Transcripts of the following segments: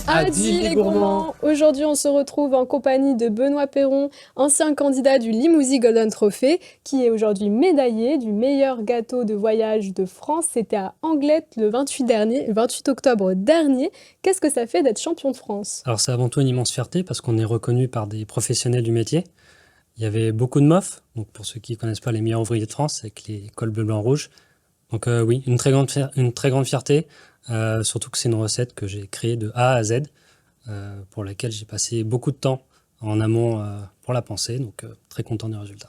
Adi les gourmands. Aujourd'hui, on se retrouve en compagnie de Benoît Perron, ancien candidat du Limousin Golden Trophy, qui est aujourd'hui médaillé du meilleur gâteau de voyage de France. C'était à Anglet le 28 octobre dernier. Qu'est-ce que ça fait d'être champion de France? Alors c'est avant tout une immense fierté parce qu'on est reconnu par des professionnels du métier. Il y avait beaucoup de MOF, donc pour ceux qui ne connaissent pas les meilleurs ouvriers de France, avec les cols bleu, blanc, rouge. Donc oui, une très grande fierté, surtout que c'est une recette que j'ai créée de A à Z, pour laquelle j'ai passé beaucoup de temps en amont pour la penser, donc très content du résultat.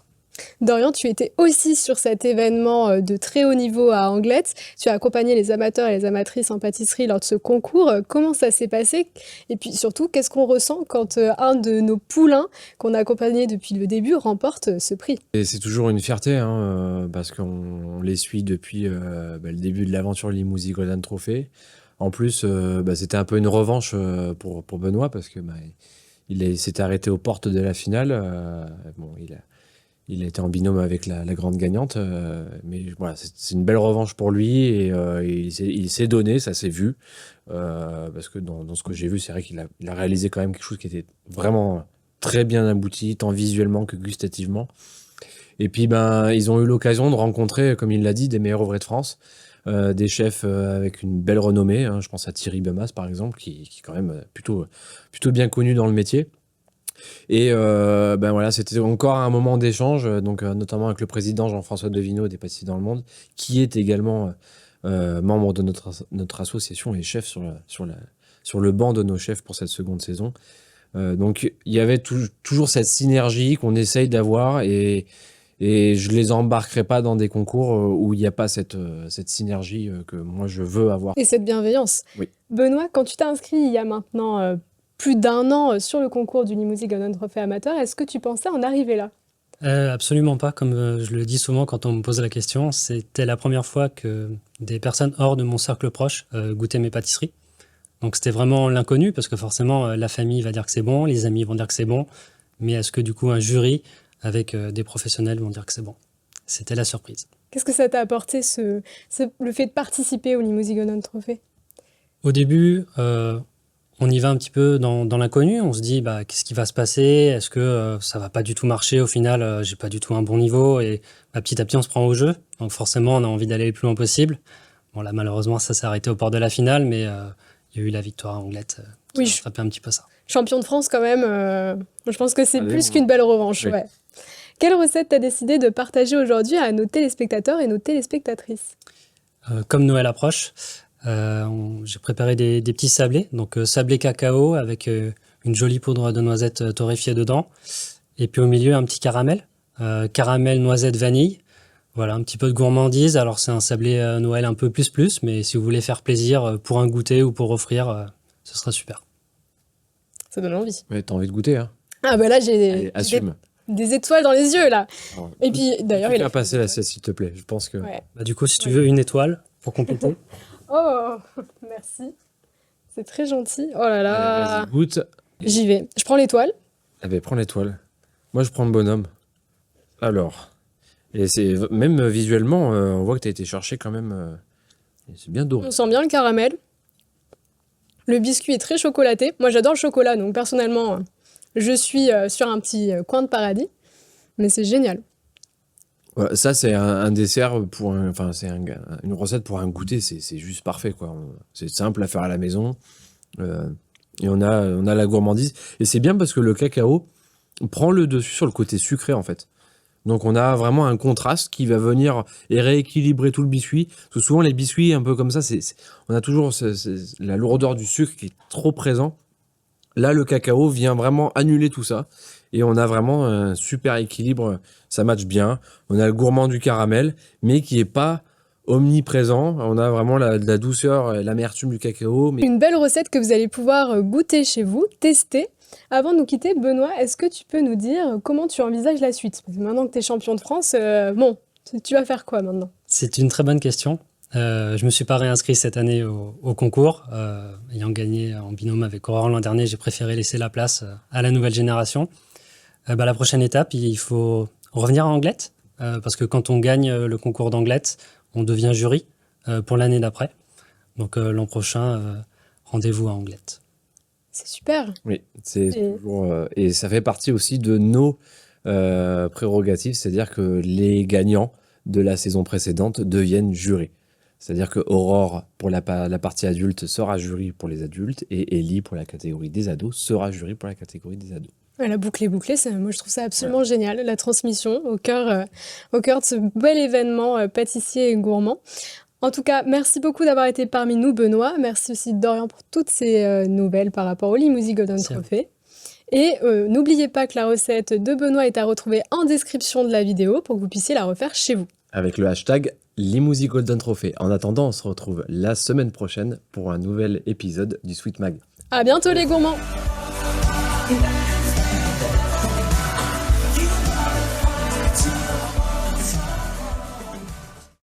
Dorian, tu étais aussi sur cet événement de très haut niveau à Anglet. Tu as accompagné les amateurs et les amatrices en pâtisserie lors de ce concours. Comment ça s'est passé? Et puis surtout, qu'est-ce qu'on ressent quand un de nos poulains qu'on a accompagné depuis le début remporte ce prix? Et c'est toujours une fierté, parce qu'on les suit depuis le début de l'aventure Limousin Golden Trophy. En plus, c'était un peu une revanche pour Benoît, parce que il s'était arrêté aux portes de la finale. Il a été en binôme avec la grande gagnante, mais voilà, c'est une belle revanche pour lui et il s'est donné, ça s'est vu, parce que dans ce que j'ai vu, c'est vrai qu'il a réalisé quand même quelque chose qui était vraiment très bien abouti, tant visuellement que gustativement. Et puis ils ont eu l'occasion de rencontrer, comme il l'a dit, des meilleurs ouvriers de France, des chefs avec une belle renommée, je pense à Thierry Bemas par exemple, qui est quand même plutôt bien connu dans le métier. Et voilà, c'était encore un moment d'échange, notamment avec le président Jean-François Devineau des Pâtisseries dans le Monde, qui est également membre de notre association et chef sur le banc de nos chefs pour cette seconde saison. Donc il y avait toujours cette synergie qu'on essaye d'avoir et je les embarquerai pas dans des concours où il n'y a pas cette synergie que moi je veux avoir. Et cette bienveillance. Oui. Benoît, quand tu t'es inscrit il y a maintenant plus d'1 an sur le concours du Limousin Golden Trophy amateur, est-ce que tu pensais en arriver là? Absolument pas, comme je le dis souvent quand on me pose la question, c'était la première fois que des personnes hors de mon cercle proche goûtaient mes pâtisseries. Donc c'était vraiment l'inconnu, parce que forcément la famille va dire que c'est bon, les amis vont dire que c'est bon, mais est-ce que du coup un jury avec des professionnels vont dire que c'est bon? C'était la surprise. Qu'est-ce que ça t'a apporté, le fait de participer au Limousin Golden Trophy? Au début, on y va un petit peu dans l'inconnu, on se dit qu'est-ce qui va se passer, est-ce que ça va pas du tout marcher, au final j'ai pas du tout un bon niveau, et petit à petit on se prend au jeu, donc forcément on a envie d'aller le plus loin possible. Bon là malheureusement ça s'est arrêté au port de la finale, mais il y a eu la victoire à Anglet qui a frappé un petit peu ça. Champion de France quand même, je pense que c'est plus qu'une belle revanche. Oui. Ouais. Quelle recette t'as décidé de partager aujourd'hui à nos téléspectateurs et nos téléspectatrices? Comme Noël approche, j'ai préparé des petits sablés, donc sablé cacao avec une jolie poudre de noisettes torréfiée dedans, et puis au milieu un petit caramel, caramel, noisette, vanille. Voilà, un petit peu de gourmandise. Alors c'est un sablé Noël un peu plus, mais si vous voulez faire plaisir pour un goûter ou pour offrir, ce sera super. Ça donne envie. Mais t'as envie de goûter, hein? Ah là j'ai des étoiles dans les yeux là. Alors, et puis d'ailleurs il a passé l'assiette s'il te plaît. Je pense que. Ouais. Du coup si tu veux une étoile pour compléter. Oh merci, c'est très gentil. Oh là là. Allez, vas-y, goûte. J'y vais. Je prends l'étoile. Ah ben prends l'étoile. Moi je prends le bonhomme. Alors. Et c'est même visuellement, on voit que tu as été chercher quand même. C'est bien doré. On sent bien le caramel. Le biscuit est très chocolaté. Moi, j'adore le chocolat, donc personnellement, je suis sur un petit coin de paradis. Mais c'est génial. Ouais, ça, c'est un dessert c'est une recette pour un goûter. C'est juste parfait, quoi. C'est simple à faire à la maison. Et on a la gourmandise. Et c'est bien parce que le cacao prend le dessus sur le côté sucré, en fait. Donc on a vraiment un contraste qui va venir et rééquilibrer tout le biscuit. Parce que souvent les biscuits un peu comme ça, on a toujours la lourdeur du sucre qui est trop présent. Là le cacao vient vraiment annuler tout ça. Et on a vraiment un super équilibre, ça matche bien. On a le gourmand du caramel, mais qui n'est pas omniprésent. On a vraiment la douceur, l'amertume du cacao. Une belle recette que vous allez pouvoir goûter chez vous, tester. Avant de nous quitter, Benoît, est-ce que tu peux nous dire comment tu envisages la suite? Parce que maintenant que tu es champion de France, tu vas faire quoi maintenant? C'est une très bonne question. Je ne me suis pas réinscrit cette année au concours. Ayant gagné en binôme avec Aurore l'an dernier, j'ai préféré laisser la place à la nouvelle génération. La prochaine étape, il faut revenir à Anglet, parce que quand on gagne le concours d'Anglet, on devient jury pour l'année d'après. Donc l'an prochain, rendez-vous à Anglette. C'est super. Oui, c'est Et- toujours, et ça fait partie aussi de nos prérogatives, c'est-à-dire que les gagnants de la saison précédente deviennent jurés. C'est-à-dire que Aurore, pour la partie adulte, sera jury pour les adultes, et Ellie, pour la catégorie des ados, sera jury pour la catégorie des ados. La boucle est bouclée, moi je trouve ça absolument génial, la transmission au cœur de ce bel événement pâtissier et gourmand. En tout cas, merci beaucoup d'avoir été parmi nous, Benoît. Merci aussi Dorian pour toutes ces nouvelles par rapport au Limousin Golden Merci à vous. Trophy. Et n'oubliez pas que la recette de Benoît est à retrouver en description de la vidéo pour que vous puissiez la refaire chez vous. Avec le hashtag Limousin Golden Trophy. En attendant, on se retrouve la semaine prochaine pour un nouvel épisode du Sweet Mag. À bientôt les gourmands!